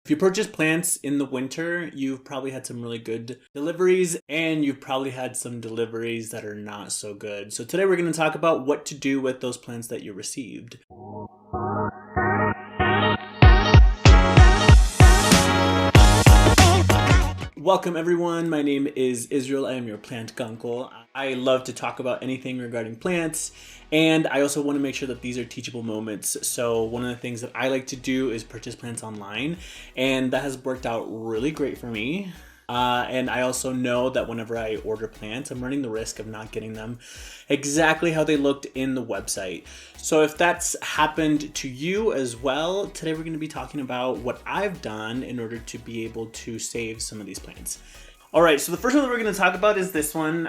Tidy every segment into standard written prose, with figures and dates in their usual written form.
If you purchase plants in the winter, you've probably had some really good deliveries, and you've probably had some deliveries that are not so good. So today we're going to talk about what to do with those plants that you received. Welcome everyone, my name is Israel, I am your plant gunkle. I love to talk about anything regarding plants, and I also want to make sure that these are teachable moments. So one of the things that I like to do is purchase plants online, and that has worked out really great for me. And I also know that whenever I order plants, I'm running the risk of not getting them exactly how they looked in the website. So if that's happened to you as well, today we're going to be talking about what I've done in order to be able to save some of these plants. All right, so the first one that we're going to talk about is this one.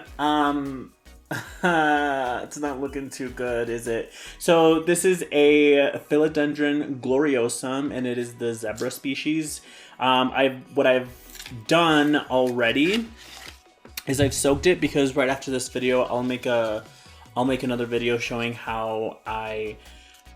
It's not looking too good, is it? So this is a Philodendron Gloriosum, and it is the zebra species. What I've done already is I've soaked it, because right after this video I'll make another video showing how I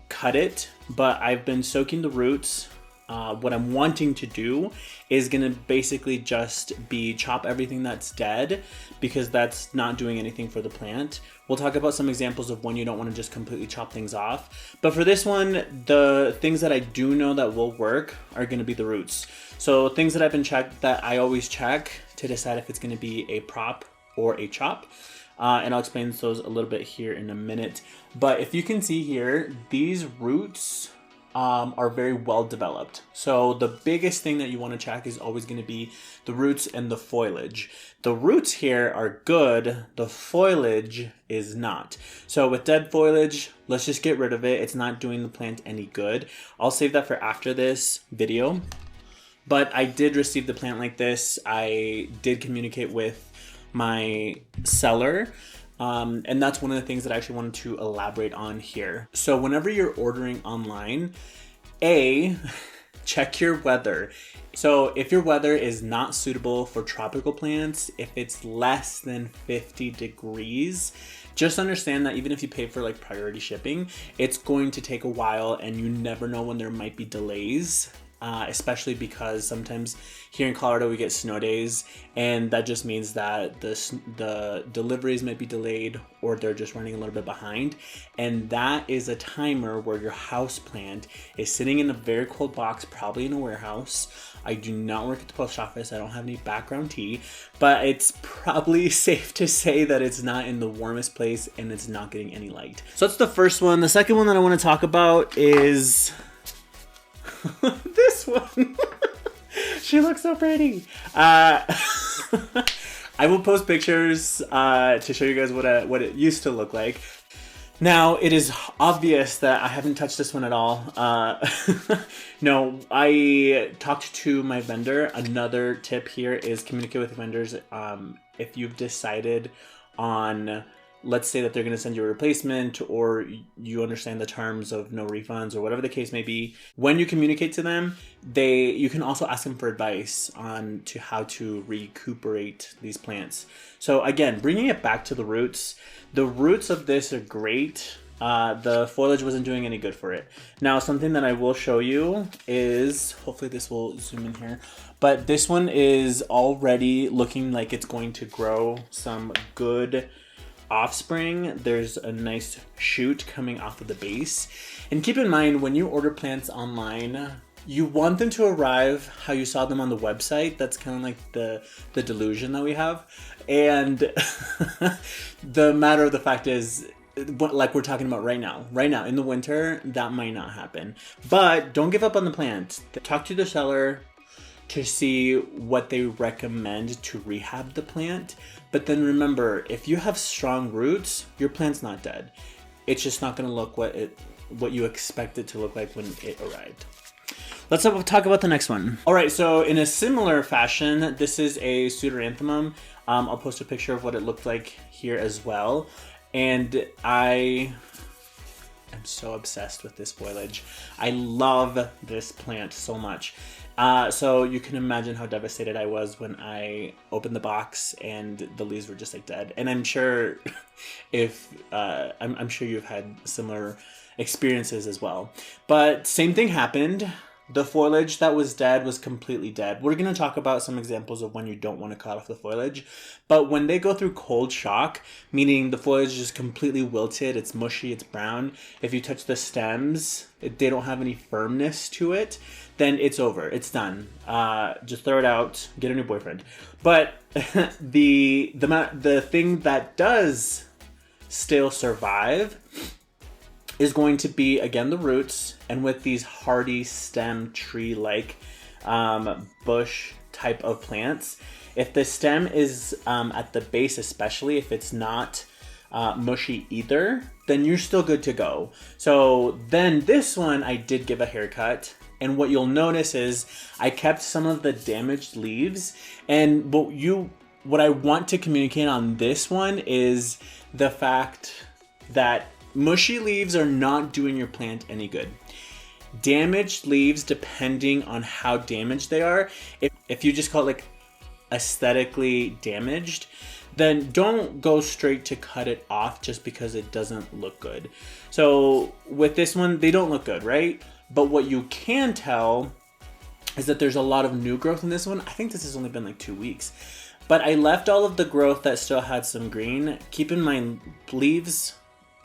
cut it, but I've been soaking the roots. What I'm wanting to do is gonna basically just be chop everything that's dead, because that's not doing anything for the plant. We'll talk about some examples of when you don't want to just completely chop things off. But for this one, the things that I do know that will work are gonna be the roots. So things that I always check to decide if it's gonna be a prop or a chop. And I'll explain those a little bit here in a minute. But if you can see here, these roots are very well developed. So the biggest thing that you want to check is always going to be the roots and the foliage. The roots here are good, the foliage is not. So with dead foliage, let's just get rid of it. It's not doing the plant any good. I'll save that for after this video. But I did receive the plant like this. I did communicate with my seller. And that's one of the things that I actually wanted to elaborate on here. So whenever you're ordering online, check your weather. So if your weather is not suitable for tropical plants, if it's less than 50 degrees, just understand that even if you pay for like priority shipping, it's going to take a while, and you never know when there might be delays. Especially because sometimes here in Colorado we get snow days, and that just means that the deliveries might be delayed, or they're just running a little bit behind. And that is a timer where your house plant is sitting in a very cold box, probably in a warehouse. I do not work at the post office. I don't have any background tea, but it's probably safe to say that it's not in the warmest place, and it's not getting any light. So that's the first one. The second one that I want to talk about is this one. She looks so pretty. I will post pictures to show you guys what it used to look like. Now, it is obvious that I haven't touched this one at all. No, I talked to my vendor. Another tip here is communicate with vendors. If you've decided on, let's say that they're going to send you a replacement, or you understand the terms of no refunds, or whatever the case may be, when you communicate to them, you can also ask them for advice on to how to recuperate these plants. So again, bringing it back to the roots of this are great. The foliage wasn't doing any good for it. Now, something that I will show you is, hopefully this will zoom in here, but this one is already looking like it's going to grow some good offspring. There's a nice shoot coming off of the base. And keep in mind, when you order plants online, you want them to arrive how you saw them on the website. That's kind of like the delusion that we have. And the matter of the fact is, like we're talking about right now in the winter, that might not happen. But don't give up on the plant. Talk to the seller to see what they recommend to rehab the plant. But then remember, if you have strong roots, your plant's not dead. It's just not going to look what you expect it to look like when it arrived. Let's talk about the next one. All right, so in a similar fashion, this is a Pseuderanthemum. I'll post a picture of what it looked like here as well. And I am so obsessed with this foliage. I love this plant so much. So you can imagine how devastated I was when I opened the box and the leaves were just like dead. And I'm sure I'm sure you've had similar experiences as well. But same thing happened. The foliage that was dead was completely dead. We're going to talk about some examples of when you don't want to cut off the foliage. But when they go through cold shock, meaning the foliage is just completely wilted, it's mushy, it's brown. If you touch the stems, they don't have any firmness to it, then it's over. It's done. Just throw it out, get a new boyfriend. But the thing that does still survive is going to be, again, the roots, and with these hardy stem tree-like bush type of plants. If the stem is at the base, especially if it's not mushy either, then you're still good to go. So then this one I did give a haircut, and what you'll notice is I kept some of the damaged leaves, and what I want to communicate on this one is the fact that mushy leaves are not doing your plant any good. Damaged leaves, depending on how damaged they are, if you just call it like aesthetically damaged, then don't go straight to cut it off just because it doesn't look good. So with this one, they don't look good, right? But what you can tell is that there's a lot of new growth in this one. I think this has only been like 2 weeks. But I left all of the growth that still had some green. Keep in mind, leaves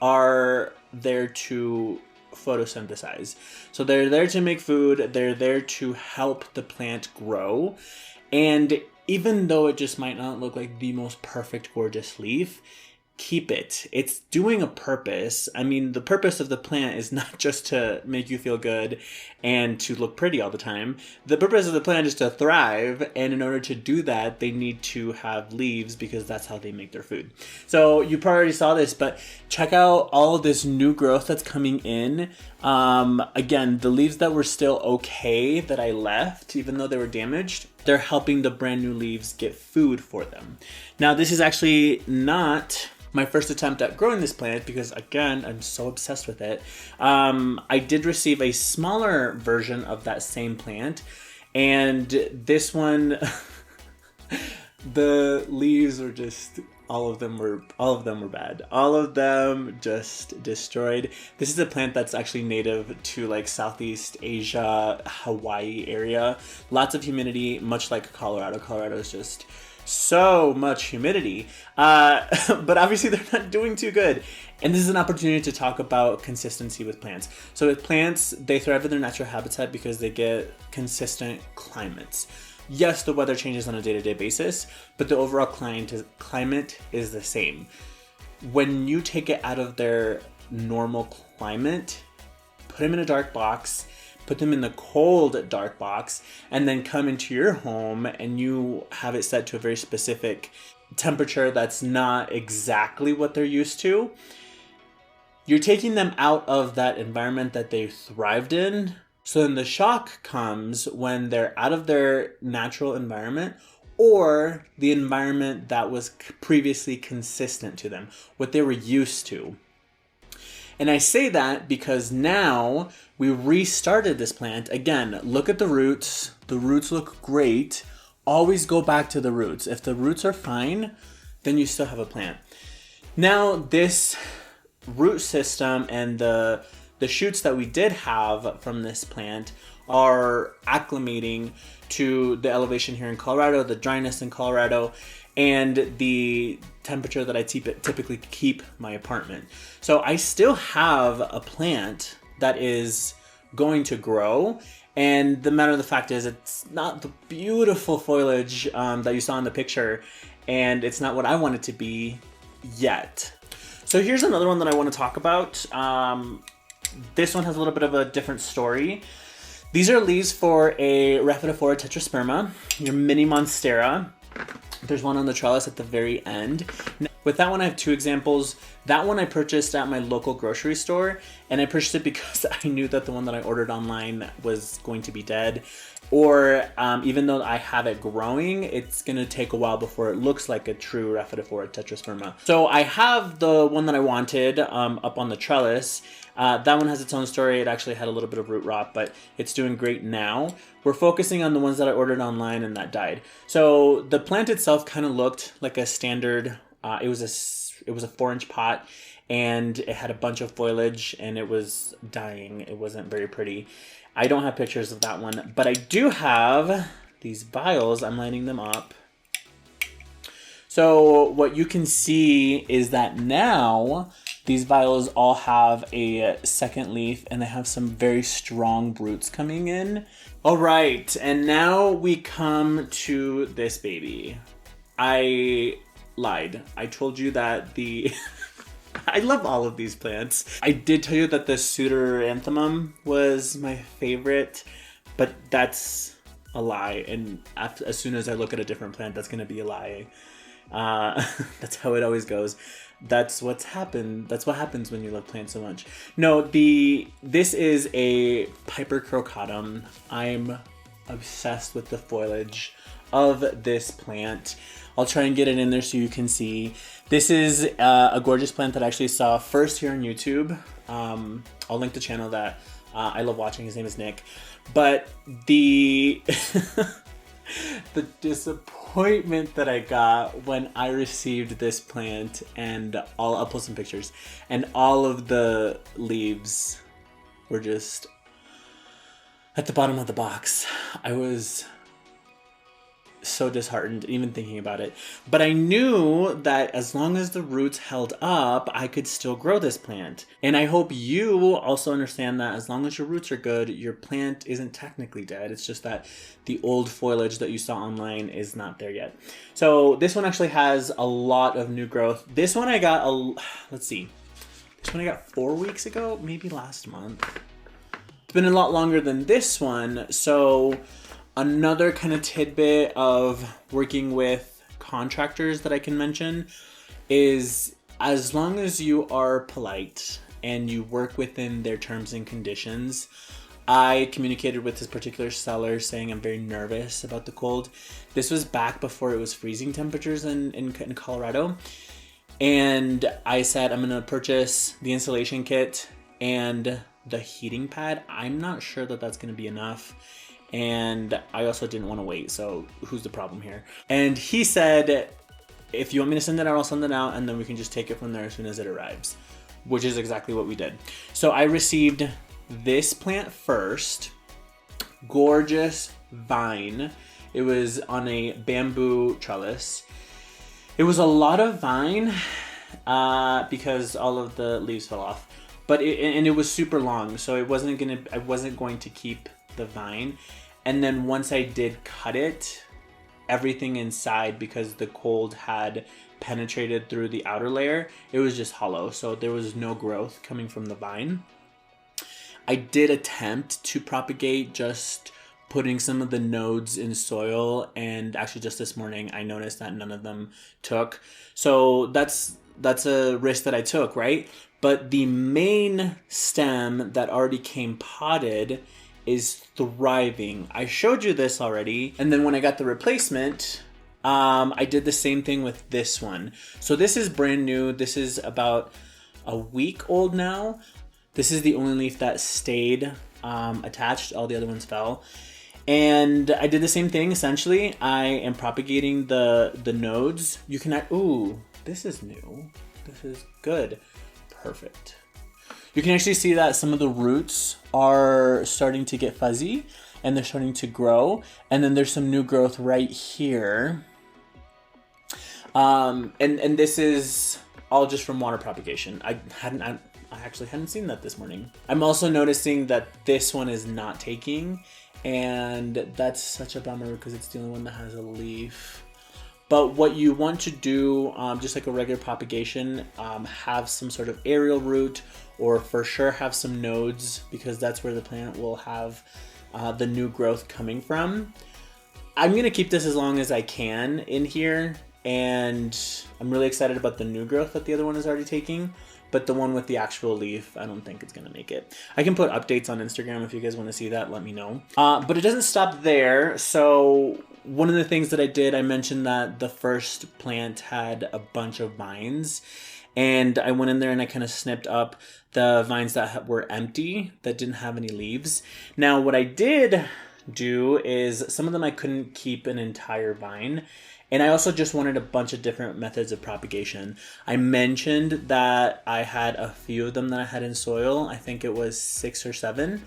are there to photosynthesize. So they're there to make food. They're there to help the plant grow. And even though it just might not look like the most perfect, gorgeous leaf, keep it. It's doing a purpose. I mean, the purpose of the plant is not just to make you feel good and to look pretty all the time. The purpose of the plant is to thrive, and in order to do that, they need to have leaves because that's how they make their food. So you probably already saw this, but check out all of this new growth that's coming in. Again, the leaves that were still okay that I left, even though they were damaged, they're helping the brand new leaves get food for them. Now, this is actually not my first attempt at growing this plant because, again, I'm so obsessed with it. I did receive a smaller version of that same plant, and this one, the leaves are just, all of them were bad. All of them just destroyed. This is a plant that's actually native to like Southeast Asia, Hawaii area. Lots of humidity, much like Colorado. Colorado is just so much humidity, but obviously they're not doing too good. And this is an opportunity to talk about consistency with plants. So with plants, they thrive in their natural habitat because they get consistent climates. Yes, the weather changes on a day-to-day basis, but the overall climate is the same. When you take it out of their normal climate, put them in a dark box, put them in the cold dark box, and then come into your home and you have it set to a very specific temperature that's not exactly what they're used to, you're taking them out of that environment that they thrived in. So then the shock comes when they're out of their natural environment or the environment that was previously consistent to them, what they were used to. And I say that because now we restarted this plant. Again, look at the roots. The roots look great. Always go back to the roots. If the roots are fine, then you still have a plant. Now this root system and the shoots that we did have from this plant are acclimating to the elevation here in Colorado, the dryness in Colorado, and the temperature that I typically keep my apartment. So I still have a plant that is going to grow. And the matter of the fact is, it's not the beautiful foliage that you saw in the picture, and it's not what I want it to be yet. So here's another one that I want to talk about. This one has a little bit of a different story. These are leaves for a Rhaphidophora tetrasperma, your mini monstera. There's one on the trellis at the very end. With that one, I have two examples. That one I purchased at my local grocery store, and I purchased it because I knew that the one that I ordered online was going to be dead. Or even though I have it growing, it's going to take a while before it looks like a true Rhaphidophora tetrasperma. So I have the one that I wanted up on the trellis. That one has its own story. It actually had a little bit of root rot, but it's doing great now. We're focusing on the ones that I ordered online and that died. So the plant itself kind of looked like a standard, it was a 4-inch pot, and it had a bunch of foliage and it was dying. It wasn't very pretty. I don't have pictures of that one, but I do have these vials. I'm lining them up. So what you can see is that now these vials all have a second leaf and they have some very strong roots coming in. All right, and now we come to this baby. I lied. I told you that the... I love all of these plants. I did tell you that the Pseuderanthemum was my favorite, but that's a lie. And as soon as I look at a different plant, that's going to be a lie. That's how it always goes. That's what's happened. That's what happens when you love plants so much. No, this is a Piper Crocatum. I'm obsessed with the foliage of this plant. I'll try and get it in there so you can see. This is a gorgeous plant that I actually saw first here on YouTube. I'll link the channel that I love watching. His name is Nick. But the the disappointment that I got when I received this plant, and I'll post some pictures, and all of the leaves were just at the bottom of the box. I was so disheartened even thinking about it, but I knew that as long as the roots held up, I could still grow this plant. And I hope you also understand that as long as your roots are good, your plant isn't technically dead. It's just that the old foliage that you saw online is not there yet. So this one actually has a lot of new growth. This one I got let's see, this one I got 4 weeks ago, maybe last month. It's been a lot longer than this one. So another kind of tidbit of working with contractors that I can mention is, as long as you are polite and you work within their terms and conditions. I communicated with this particular seller saying I'm very nervous about the cold. This was back before it was freezing temperatures in Colorado. And I said I'm going to purchase the installation kit and the heating pad. I'm not sure that that's going to be enough. And I also didn't want to wait, so who's the problem here? And he said, if you want me to send it out, I'll send it out, and then we can just take it from there as soon as it arrives, which is exactly what we did. So I received this plant first. Gorgeous vine. It was on a bamboo trellis. It was a lot of vine because all of the leaves fell off, but it was super long, so I wasn't going to keep the vine. And then once I did cut it, everything inside, because the cold had penetrated through the outer layer, it was just hollow, so there was no growth coming from the vine. I did attempt to propagate just putting some of the nodes in soil, and actually just this morning I noticed that none of them took. So that's a risk that I took, right? But the main stem that already came potted is thriving. I showed you this already. And then when I got the replacement, I did the same thing with this one. So this is brand new. This is about a week old now. This is the only leaf that stayed attached. All the other ones fell. And I did the same thing, essentially. I am propagating the nodes. You can, ooh, this is new. This is good. Perfect. You can actually see that some of the roots are starting to get fuzzy and they're starting to grow. And then there's some new growth right here. And this is all just from water propagation. I actually hadn't seen that this morning. I'm also noticing that this one is not taking, and that's such a bummer because it's the only one that has a leaf. But what you want to do, just like a regular propagation, have some sort of aerial root, or for sure have some nodes, because that's where the plant will have the new growth coming from. I'm going to keep this as long as I can in here, and I'm really excited about the new growth that the other one is already taking. But the one with the actual leaf, I don't think it's going to make it. I can put updates on Instagram if you guys want to see that, let me know. But it doesn't stop there. So one of the things that I did, I mentioned that the first plant had a bunch of vines. And I went in there and I kind of snipped up the vines that were empty, that didn't have any leaves. Now what I did do is, some of them I couldn't keep an entire vine. And I also just wanted a bunch of different methods of propagation. I mentioned that I had a few of them that I had in soil. I think it was 6 or 7.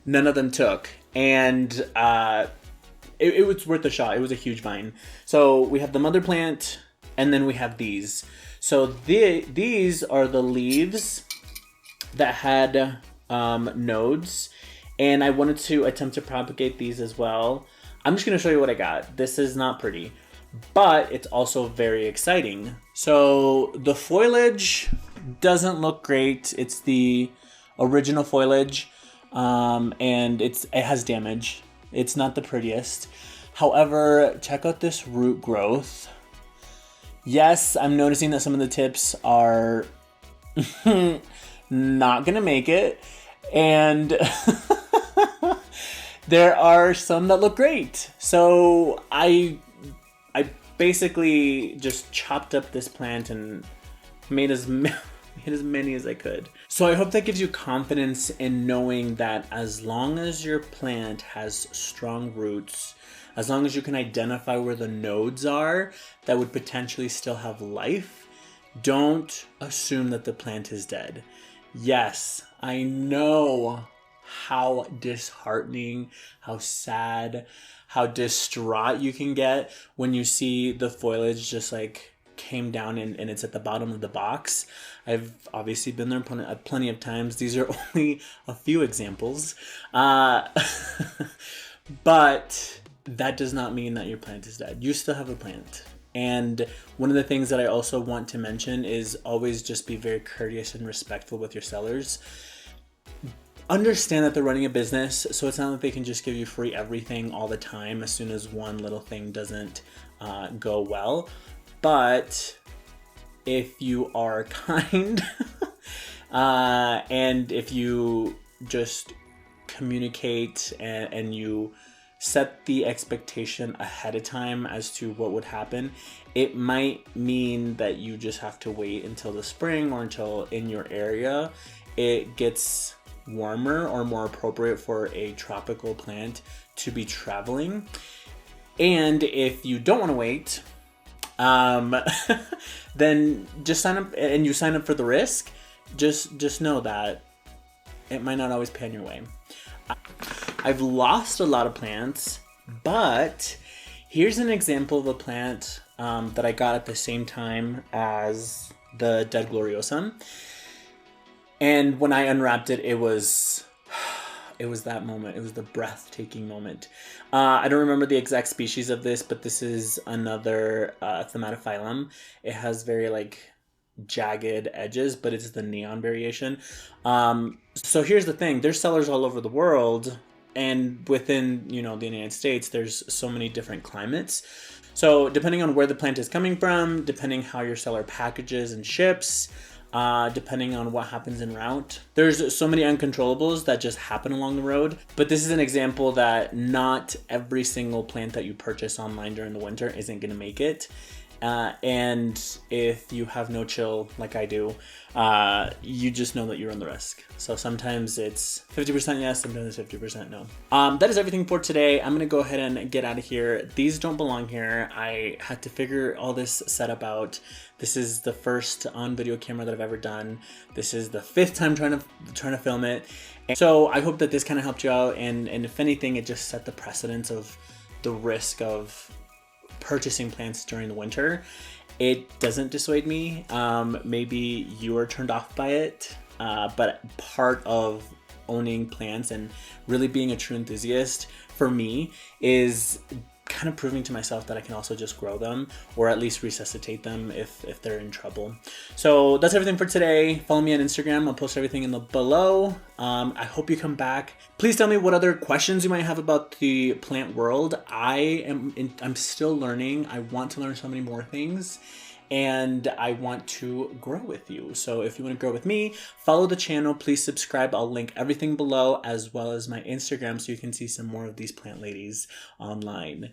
none of them took. And it was worth a shot. It was a huge vine. So we have the mother plant, and then we have these. So these are the leaves that had nodes, and I wanted to attempt to propagate these as well. I'm just going to show you what I got. This is not pretty, but it's also very exciting. So the foliage doesn't look great. It's the original foliage, and it has damage. It's not the prettiest. However, check out this root growth. Yes, I'm noticing that some of the tips are not gonna make it, and there are some that look great. So I basically just chopped up this plant and made as many as I could. So I hope that gives you confidence in knowing that as long as your plant has strong roots, as long as you can identify where the nodes are that would potentially still have life, don't assume that the plant is dead. Yes, I know how disheartening, how sad, how distraught you can get when you see the foliage just like came down and it's at the bottom of the box. I've obviously been there plenty of times. These are only a few examples. But that does not mean that your plant is dead. You still have a plant. And one of the things that I also want to mention is always just be very courteous and respectful with your sellers. Understand that they're running a business, so it's not that they can just give you free everything all the time as soon as one little thing doesn't go well. But if you are kind and if you just communicate and you set the expectation ahead of time as to what would happen, it might mean that you just have to wait until the spring or until in your area it gets warmer or more appropriate for a tropical plant to be traveling. And if you don't want to wait, then just sign up, and you sign up for the risk. Just know that it might not always pan your way. I've lost a lot of plants, but here's an example of a plant that I got at the same time as the dead Gloriosum. And when I unwrapped it, it was that moment. It was the breathtaking moment. I don't remember the exact species of this, but this is another Thaumatophyllum. It has very like jagged edges, but it's the neon variation. So here's the thing. There's sellers all over the world, and within, the United States, there's so many different climates. So depending on where the plant is coming from, depending how your seller packages and ships, depending on what happens en route, there's so many uncontrollables that just happen along the road. But this is an example that not every single plant that you purchase online during the winter isn't going to make it. And if you have no chill like I do, you just know that you're on the risk. So sometimes it's 50% yes, sometimes it's 50% no. That is everything for today. I'm gonna go ahead and get out of here. These don't belong here. I had to figure all this setup out. This is the first on video camera that I've ever done. This is the 5th time trying to film it. And so I hope that this kind of helped you out, and if anything, it just set the precedence of the risk of purchasing plants during the winter. It doesn't dissuade me. Maybe you are turned off by it, but part of owning plants and really being a true enthusiast for me is kind of proving to myself that I can also just grow them, or at least resuscitate them if they're in trouble. So that's everything for today. Follow me on Instagram. I'll post everything in the below. I hope you come back. Please tell me what other questions you might have about the plant world. I'm still learning. I want to learn so many more things, and I want to grow with you. So if you want to grow with me, follow the channel. Please subscribe. I'll link everything below, as well as my Instagram, so you can see some more of these plant ladies online.